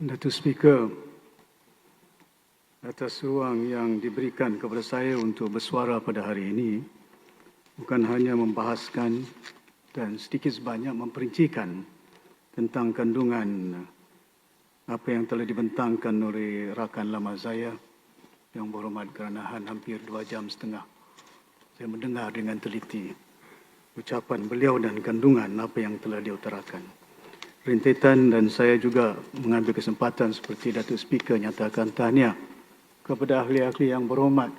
Datuk Speaker, atas ruang yang diberikan kepada saya untuk bersuara pada hari ini, bukan hanya membahaskan dan sedikit sebanyak memperincikan tentang kandungan apa yang telah dibentangkan oleh rakan lama saya yang berhormat Keranahan hampir 2 jam setengah. Saya mendengar dengan teliti ucapan beliau dan kandungan apa yang telah diutarakan. Rentetan dan saya juga mengambil kesempatan seperti Datuk Speaker nyatakan tahniah kepada ahli-ahli yang berhormat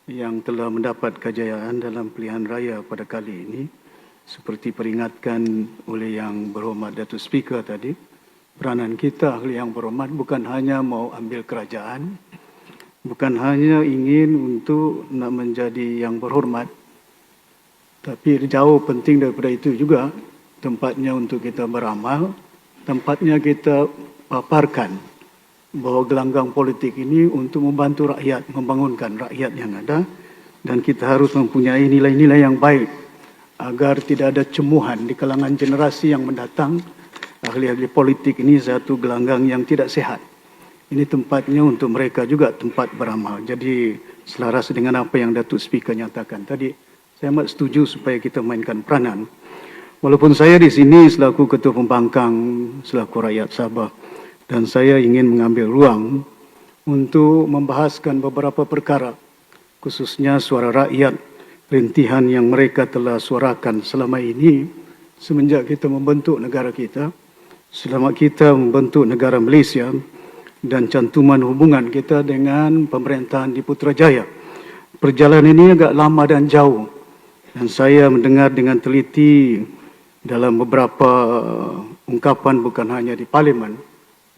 yang telah mendapat kejayaan dalam pilihan raya pada kali ini. Seperti peringatkan oleh yang berhormat Datuk Speaker tadi, peranan kita ahli yang berhormat bukan hanya mau ambil kerajaan, bukan hanya ingin untuk nak menjadi yang berhormat, tapi jauh penting daripada itu juga tempatnya untuk kita beramal, tempatnya kita paparkan bahawa gelanggang politik ini untuk membantu rakyat, membangunkan rakyat yang ada, dan kita harus mempunyai nilai-nilai yang baik agar tidak ada cemuhan di kalangan generasi yang mendatang. Ahli-ahli politik ini satu gelanggang yang tidak sehat. Ini tempatnya untuk mereka juga tempat beramal. Jadi selaras dengan apa yang Datuk Speaker nyatakan tadi, saya amat setuju supaya kita mainkan peranan. Walaupun saya di sini selaku Ketua Pembangkang, selaku rakyat Sabah, dan saya ingin mengambil ruang untuk membahaskan beberapa perkara, khususnya suara rakyat, rintihan yang mereka telah suarakan selama ini, semenjak kita membentuk negara kita, selama kita membentuk negara Malaysia, dan cantuman hubungan kita dengan pemerintahan di Putrajaya. Perjalanan ini agak lama dan jauh, dan saya mendengar dengan teliti dalam beberapa ungkapan bukan hanya di Parlimen,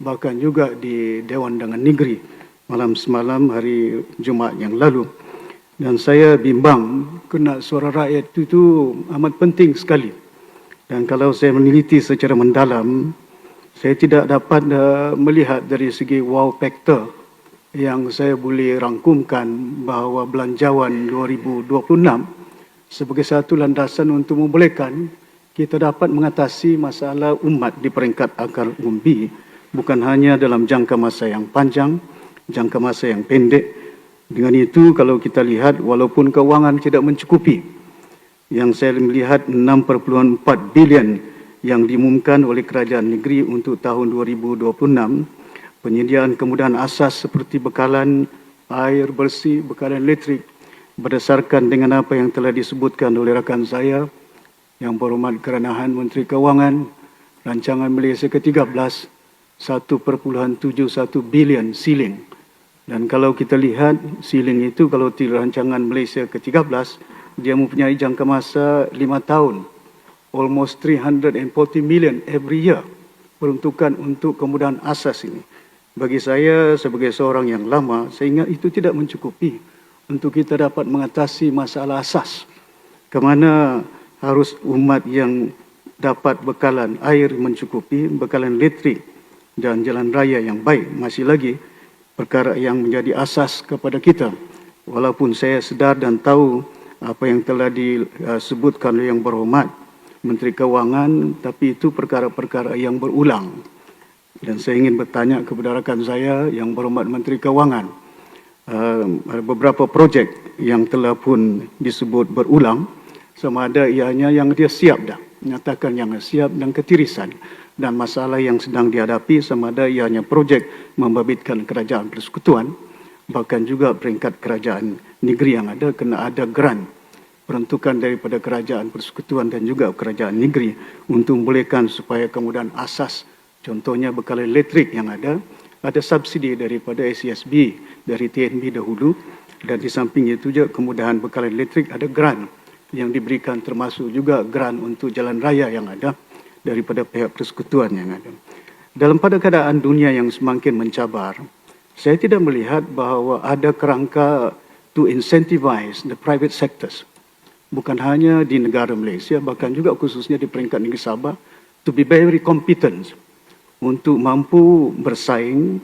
bahkan juga di Dewan Undangan Negeri malam semalam hari Jumaat yang lalu. Dan saya bimbang kerana suara rakyat itu amat penting sekali. Dan kalau saya meneliti secara mendalam, saya tidak dapat melihat dari segi wow factor yang saya boleh rangkumkan bahawa belanjawan 2026 sebagai satu landasan untuk membolehkan kita dapat mengatasi masalah umat di peringkat akar umbi, bukan hanya dalam jangka masa yang panjang, jangka masa yang pendek. Dengan itu, kalau kita lihat, walaupun keuangan tidak mencukupi, yang saya melihat 6.4 bilion yang diumumkan oleh kerajaan negeri untuk tahun 2026, penyediaan kemudahan asas seperti bekalan air bersih, bekalan elektrik, berdasarkan dengan apa yang telah disebutkan oleh rakan saya, yang berhormat Keranahan Menteri Keuangan, rancangan Malaysia ke-13, 1.71 bilion siling. Dan kalau kita lihat siling itu, kalau di rancangan Malaysia ke-13, dia mempunyai jangka masa 5 tahun. Almost 340 million every year peruntukan untuk kemudahan asas ini. Bagi saya sebagai seorang yang lama, saya ingat itu tidak mencukupi untuk kita dapat mengatasi masalah asas. Ke mana harus umat yang dapat bekalan air mencukupi, bekalan elektrik dan jalan raya yang baik. Masih lagi perkara yang menjadi asas kepada kita. Walaupun saya sedar dan tahu apa yang telah disebutkan oleh yang berhormat Menteri Keuangan, tapi itu perkara-perkara yang berulang. Dan saya ingin bertanya kepada rakan saya yang berhormat Menteri Keuangan, ada beberapa projek yang telah pun disebut berulang, sama ada ianya yang dia siap dah, menyatakan yang siap dan ketirisan, dan masalah yang sedang dihadapi sama ada ianya projek membabitkan kerajaan persekutuan, bahkan juga peringkat kerajaan negeri yang ada kena ada grant peruntukan daripada kerajaan persekutuan dan juga kerajaan negeri untuk membolehkan supaya kemudahan asas, contohnya bekalan elektrik yang ada subsidi daripada SCSB dari TNB dahulu, dan di samping itu juga kemudahan bekalan elektrik ada grant yang diberikan, termasuk juga grant untuk jalan raya yang ada daripada pihak persekutuan yang ada. Dalam pada keadaan dunia yang semakin mencabar, saya tidak melihat bahawa ada kerangka to incentivize the private sectors, bukan hanya di negara Malaysia, bahkan juga khususnya di peringkat negeri Sabah, to be very competent untuk mampu bersaing,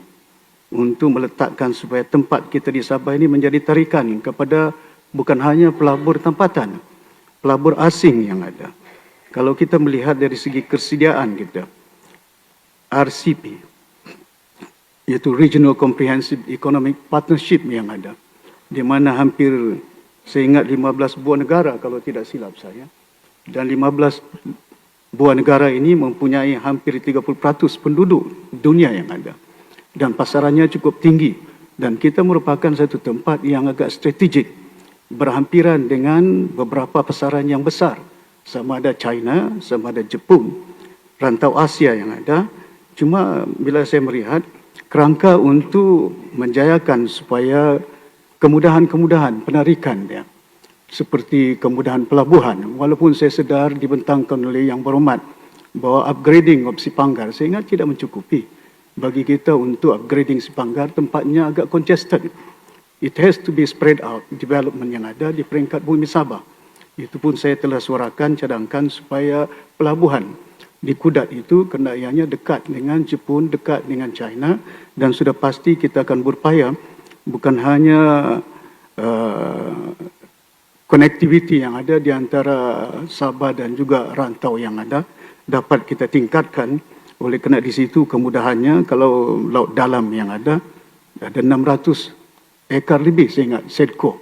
untuk meletakkan supaya tempat kita di Sabah ini menjadi tarikan kepada bukan hanya pelabur tempatan, pelabur asing yang ada. Kalau kita melihat dari segi kesediaan kita, RCP iaitu Regional Comprehensive Economic Partnership yang ada, di mana hampir saya ingat 15 buah negara kalau tidak silap saya, dan 15 buah negara ini mempunyai hampir 30% penduduk dunia yang ada, dan pasarannya cukup tinggi, dan kita merupakan satu tempat yang agak strategik berhampiran dengan beberapa pasaran yang besar, sama ada China, sama ada Jepun, rantau Asia yang ada. Cuma bila saya melihat kerangka untuk menjayakan supaya kemudahan-kemudahan penarikan dia, seperti kemudahan pelabuhan, walaupun saya sedar dibentangkan oleh Yang Berhormat bahawa upgrading of Sipanggar, saya ingat tidak mencukupi bagi kita untuk upgrading Sipanggar, tempatnya agak congested. It has to be spread out, development yang ada di peringkat bumi Sabah. Itu pun saya telah suarakan, cadangkan supaya pelabuhan di Kudat itu kendaiannya dekat dengan Jepun, dekat dengan China, dan sudah pasti kita akan berupaya bukan hanya connectivity yang ada di antara Sabah dan juga rantau yang ada dapat kita tingkatkan. Oleh kerana di situ kemudahannya, kalau laut dalam yang ada 600 ekar lebih, saya ingat, SEDCO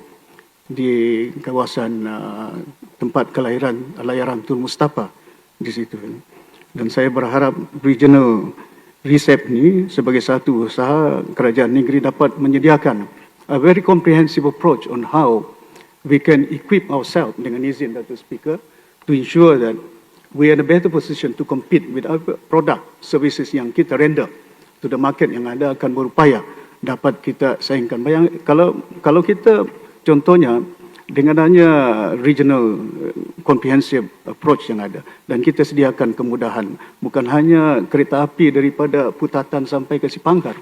di kawasan tempat kelahiran Allahyarham Tun Mustafa di situ. Dan saya berharap regional RCEP ni sebagai satu usaha kerajaan negeri dapat menyediakan a very comprehensive approach on how we can equip ourselves, dengan izin Datuk Speaker, to ensure that we are in a better position to compete with other product, services yang kita render to the market yang ada, akan berupaya dapat kita saingkan. Kalau kita contohnya dengan hanya regional comprehensive approach yang ada, dan kita sediakan kemudahan, bukan hanya kereta api daripada Putatan sampai ke Sipanggar,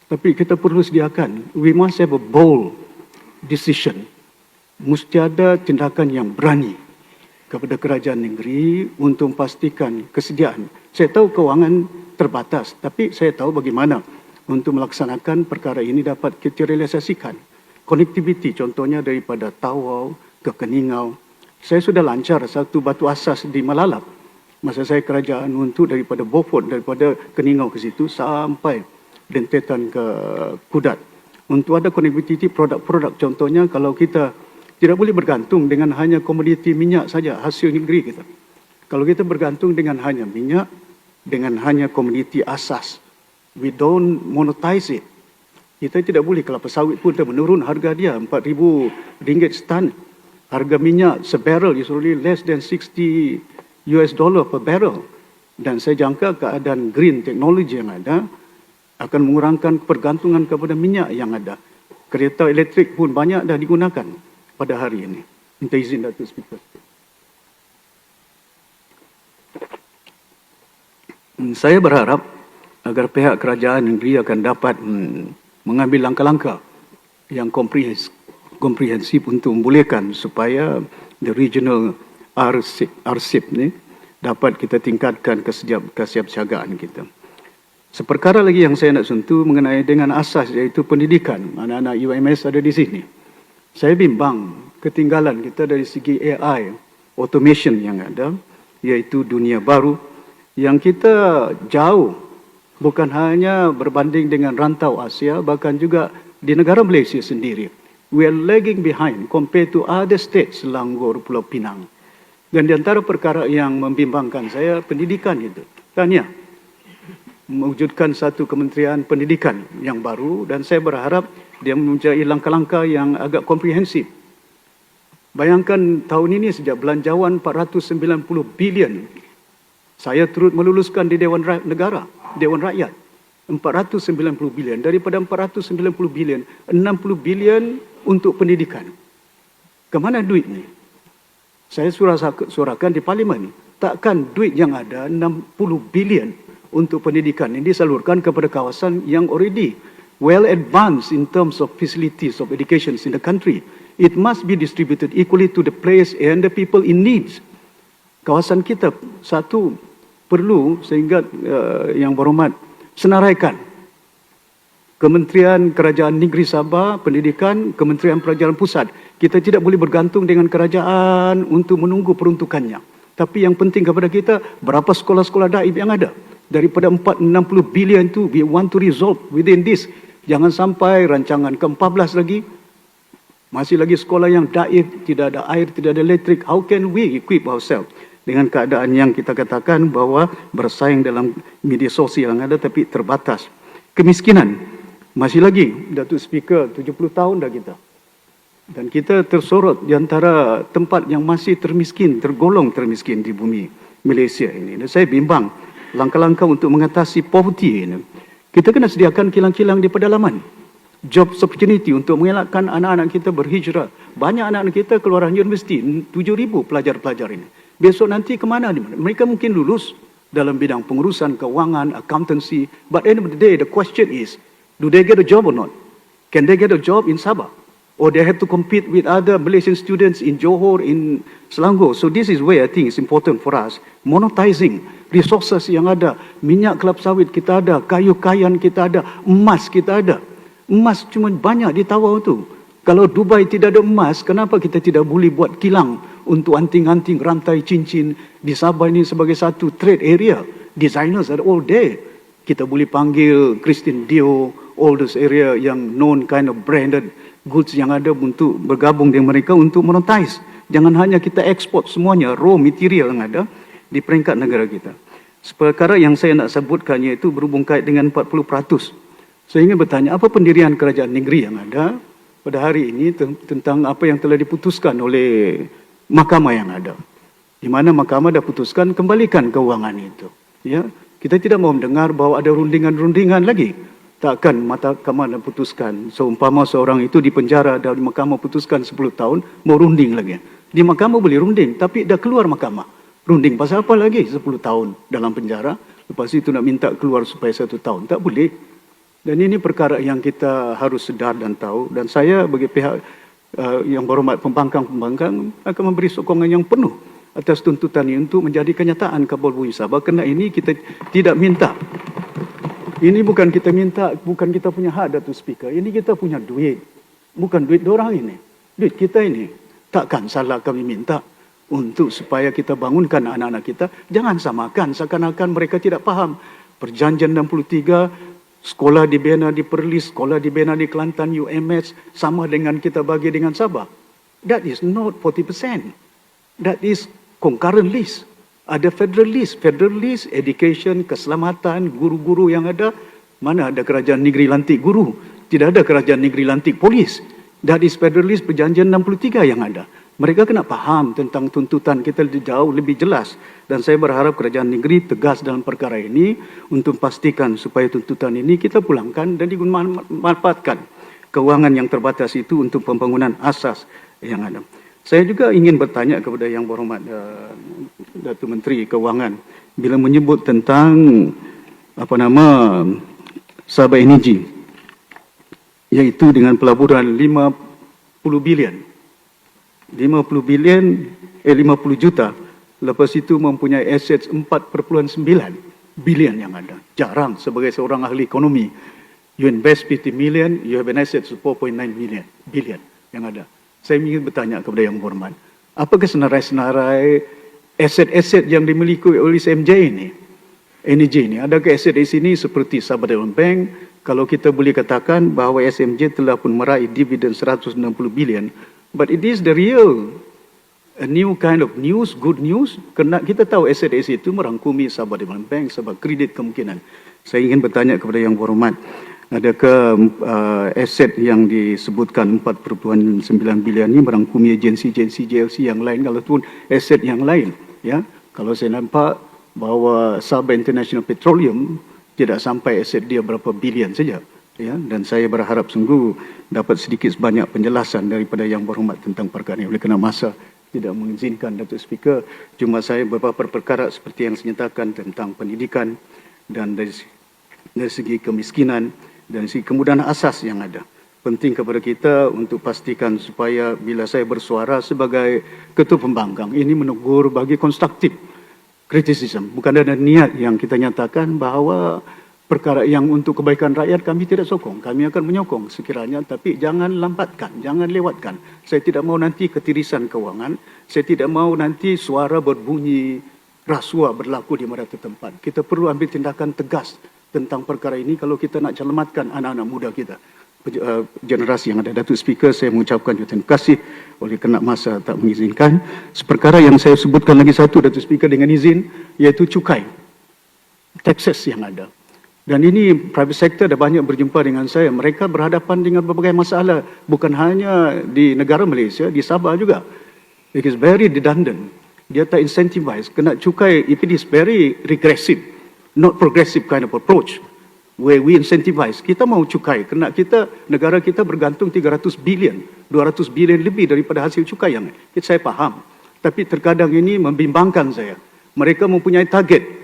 tapi kita perlu sediakan, we must have a bold decision, mesti ada tindakan yang berani kepada kerajaan negeri untuk memastikan kesediaan. Saya tahu kewangan terbatas, tapi saya tahu bagaimana untuk melaksanakan perkara ini dapat kita realisasikan. Connectivity contohnya daripada Tawau ke Keningau. Saya sudah lancar satu batu asas di Malalap masa saya kerajaan untuk daripada Beaufort, daripada Keningau ke situ sampai dentetan ke Kudat. Untuk ada connectivity produk-produk, contohnya kalau kita tidak boleh bergantung dengan hanya komoditi minyak saja hasil negeri kita. Kalau kita bergantung dengan hanya minyak, dengan hanya komoditi asas, we don't monetize it. Kita tidak boleh, kelapa sawit pun dah menurun harga dia, RM4,000 setan. Harga minyak sebarrel is only less than $60 per barrel. Dan saya jangka keadaan green technology yang ada akan mengurangkan pergantungan kepada minyak yang ada. Kereta elektrik pun banyak dah digunakan pada hari ini. Minta izin Datuk Speaker. Saya berharap agar pihak kerajaan negeri akan dapat mengambil langkah-langkah yang komprehensif untuk membolehkan supaya the regional RCEP ni dapat kita tingkatkan kesiapsiagaan kita. Seperkara lagi yang saya nak sentuh mengenai dengan asas, iaitu pendidikan. Anak-anak UMS ada di sini. Saya bimbang ketinggalan kita dari segi AI, automation yang ada, iaitu dunia baru yang kita jauh, bukan hanya berbanding dengan rantau Asia, bahkan juga di negara Malaysia sendiri. We are lagging behind compared to other states, Selangor, Pulau Pinang. Dan di antara perkara yang membimbangkan saya, pendidikan itu. Tahniah, mewujudkan satu kementerian pendidikan yang baru, dan saya berharap dia mempunyai langkah-langkah yang agak komprehensif. Bayangkan tahun ini sejak belanjawan 490 bilion. Saya turut meluluskan di Dewan Negara, Dewan Rakyat, 490 bilion. Daripada 490 bilion, 60 bilion untuk pendidikan. Kemana duit ni? Saya suarakan di Parlimen. Takkan duit yang ada 60 bilion untuk pendidikan ini disalurkan kepada kawasan yang already well advanced in terms of facilities of education in the country. It must be distributed equally to the place and the people in needs. Kawasan kita satu perlu, sehingga Yang Berhormat senaraikan Kementerian Kerajaan Negeri Sabah Pendidikan, Kementerian Pelajaran Pusat. Kita tidak boleh bergantung dengan kerajaan untuk menunggu peruntukannya. Tapi yang penting kepada kita, berapa sekolah-sekolah daib yang ada. Daripada 460 bilion tu, we want to resolve within this. Jangan sampai rancangan ke-14 lagi, masih lagi sekolah yang daif, tidak ada air, tidak ada elektrik. How can we equip ourselves dengan keadaan yang kita katakan bahawa bersaing dalam media sosial yang ada tapi terbatas. Kemiskinan, masih lagi, Datuk Speaker, 70 tahun dah kita. Dan kita tersorot di antara tempat yang masih termiskin, tergolong termiskin di bumi Malaysia ini. Dan saya bimbang langkah-langkah untuk mengatasi poverty ini. Kita kena sediakan kilang-kilang di pedalaman. Job opportunity untuk mengelakkan anak-anak kita berhijrah. Banyak anak-anak kita keluaran universiti, 7,000 pelajar-pelajar ini. Besok nanti ke mana? Mereka mungkin lulus dalam bidang pengurusan, keuangan, accountancy. But end of the day, the question is, do they get a job or not? Can they get a job in Sabah? Or they have to compete with other Malaysian students in Johor, in Selangor. So this is where I think it's important for us. Monetizing resources yang ada. Minyak kelapa sawit kita ada, kayu kayan kita ada, emas kita ada. Emas cuma banyak di tawau tu. Kalau Dubai tidak ada emas, kenapa kita tidak boleh buat kilang untuk anting-anting rantai cincin di Sabah ini sebagai satu trade area? Designers are all there. Kita boleh panggil Christian Dior, all those area yang known kind of branded goods yang ada untuk bergabung dengan mereka untuk monetize. Jangan hanya kita ekspor semuanya, raw material yang ada di peringkat negara kita. Perkara yang saya nak sebutkan iaitu berhubung kait dengan 40%. Saya ingin bertanya, apa pendirian kerajaan negeri yang ada pada hari ini tentang apa yang telah diputuskan oleh mahkamah yang ada. Di mana mahkamah dah putuskan kembalikan keuangan itu. Ya, kita tidak mau mendengar bahawa ada rundingan-rundingan lagi. Takkan mahkamah dah putuskan, seumpama seorang itu dipenjara dan mahkamah putuskan 10 tahun, mau runding lagi. Di mahkamah boleh runding, tapi dah keluar mahkamah. Runding pasal apa lagi 10 tahun dalam penjara, lepas itu nak minta keluar supaya 1 tahun. Tak boleh. Dan ini perkara yang kita harus sedar dan tahu. Dan saya bagi pihak yang berhormat pembangkang akan memberi sokongan yang penuh atas tuntutan ini untuk menjadi kenyataan Kabul Bumi Sabah. Kerana ini kita tidak minta. Ini bukan kita minta, bukan kita punya hak, Datuk Speaker. Ini kita punya duit. Bukan duit diorang ini. Duit kita ini. Takkan salah kami minta untuk supaya kita bangunkan anak-anak kita. Jangan samakan seakan-akan mereka tidak faham. Perjanjian 63, sekolah dibina di Perlis, sekolah dibina di Kelantan, UMS, sama dengan kita bagi dengan Sabah. That is not 40%. That is concurrent list. Ada federal list. Federal list, education, keselamatan, guru-guru yang ada. Mana ada kerajaan negeri lantik guru? Tidak ada kerajaan negeri lantik polis. That is federal list perjanjian 63 yang ada. Mereka kena faham tentang tuntutan kita jauh lebih jelas. Dan saya berharap kerajaan negeri tegas dalam perkara ini untuk pastikan supaya tuntutan ini kita pulangkan dan dimanfaatkan keuangan yang terbatas itu untuk pembangunan asas yang ada. Saya juga ingin bertanya kepada Yang Berhormat Datuk Menteri Keuangan bila menyebut tentang Sabah Energy, iaitu dengan pelaburan 50 bilion. 50 juta. Lepas itu mempunyai assets 4.9 bilion yang ada. Jarang sebagai seorang ahli ekonomi. You invest 50 million, you have an assets of 4.9 billion yang ada. Saya ingin bertanya kepada Yang Berhormat, apakah senarai-senarai aset-aset yang dimiliki oleh SMJ ini? Energy ini, adakah aset di sini seperti Sabah Development Bank? Kalau kita boleh katakan bahawa SMJ telah pun meraih dividen 160 bilion, but it is the real a new kind of news, good news, kerana kita tahu aset-aset itu merangkumi Sabah Development Bank, Sabah Kredit kemungkinan. Saya ingin bertanya kepada Yang Berhormat, adakah aset yang disebutkan 4.9 bilion ini merangkumi agensi-agensi JLC yang lain, kalau pun aset yang lain? Ya, kalau saya nampak bahawa Sabah International Petroleum tidak sampai aset dia berapa bilion saja. Ya, dan saya berharap sungguh dapat sedikit sebanyak penjelasan daripada Yang Berhormat tentang perkara ini. Oleh kerana masa tidak mengizinkan, Datuk Speaker, cuma saya beberapa perkara seperti yang saya nyatakan tentang pendidikan dan dari segi kemiskinan dan segi kemudahan asas yang ada. Penting kepada kita untuk pastikan supaya bila saya bersuara sebagai Ketua Pembangkang, ini menegur bagi konstruktif criticism. Bukan ada niat yang kita nyatakan bahawa perkara yang untuk kebaikan rakyat kami tidak sokong. Kami akan menyokong sekiranya, tapi jangan lambatkan, jangan lewatkan. Saya tidak mahu nanti ketirisan kewangan, saya tidak mahu nanti suara berbunyi rasuah berlaku di mana tempat. Kita perlu ambil tindakan tegas tentang perkara ini kalau kita nak selamatkan anak-anak muda kita. Generasi yang ada. Datuk Speaker, saya mengucapkan terima kasih oleh kerana masa tak mengizinkan. Seperkara yang saya sebutkan lagi satu, Datuk Speaker, dengan izin, iaitu cukai. Taxes yang ada. Dan ini private sector dah banyak berjumpa dengan saya. Mereka berhadapan dengan berbagai masalah. Bukan hanya di negara Malaysia, di Sabah juga. It is very redundant. Dia tak incentivize. Kena cukai, it is very regressive. Not progressive kind of approach. Where we incentivize. Kita mau cukai. Kena kita, negara kita bergantung 300 bilion. 200 bilion lebih daripada hasil cukai yang itu saya faham. Tapi terkadang ini membimbangkan saya. Mereka mempunyai target.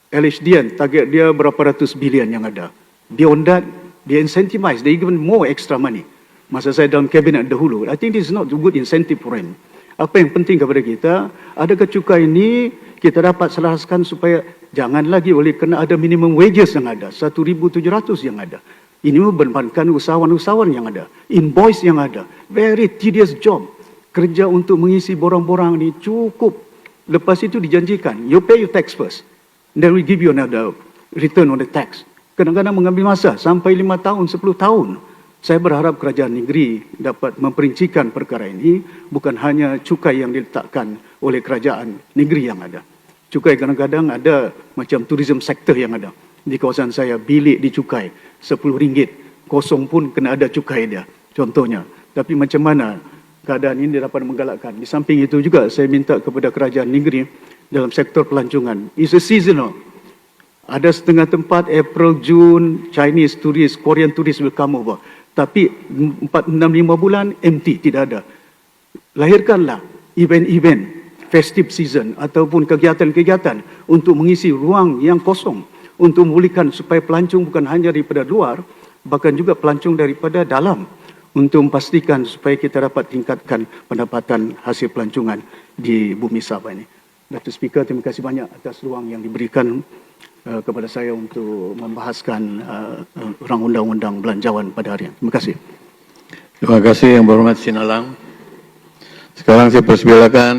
LHDN, target dia berapa ratus bilion yang ada. Beyond that, they incentivize. They give more extra money. Masa saya dalam kabinet dahulu, I think this is not a good incentive for him. Apa yang penting kepada kita, adakah cukai ini kita dapat selaraskan supaya jangan lagi oleh kerana ada minimum wages yang ada, 1,700 yang ada. Ini membebankan usahawan-usahawan yang ada, invoice yang ada, very tedious job. Kerja untuk mengisi borang-borang ini cukup. Lepas itu dijanjikan, you pay your tax first, then we give you another return on the tax. Kadang-kadang mengambil masa sampai 5 tahun, 10 tahun. Saya berharap kerajaan negeri dapat memperincikan perkara ini, bukan hanya cukai yang diletakkan oleh kerajaan negeri yang ada. Cukai kadang-kadang ada macam tourism sector yang ada. Di kawasan saya, bilik dicukai RM10, kosong pun kena ada cukai dia, contohnya. Tapi macam mana keadaan ini dapat menggalakkan? Di samping itu juga saya minta kepada kerajaan negeri dalam sektor pelancongan. It's a seasonal. Ada setengah tempat April, June, Chinese tourist, Korean tourist will come over. Tapi 4, 6, 5 bulan empty, tidak ada. Lahirkanlah event-event, festive season ataupun kegiatan-kegiatan untuk mengisi ruang yang kosong. Untuk memulihkan supaya pelancong bukan hanya daripada luar, bahkan juga pelancong daripada dalam. Untuk memastikan supaya kita dapat tingkatkan pendapatan hasil pelancongan di bumi Sabah ini. Datuk Speaker, terima kasih banyak atas ruang yang diberikan kepada saya untuk membahaskan rang undang-undang belanjawan pada hari ini. Terima kasih. Terima kasih Yang Berhormat Sinalang. Sekarang saya persilakan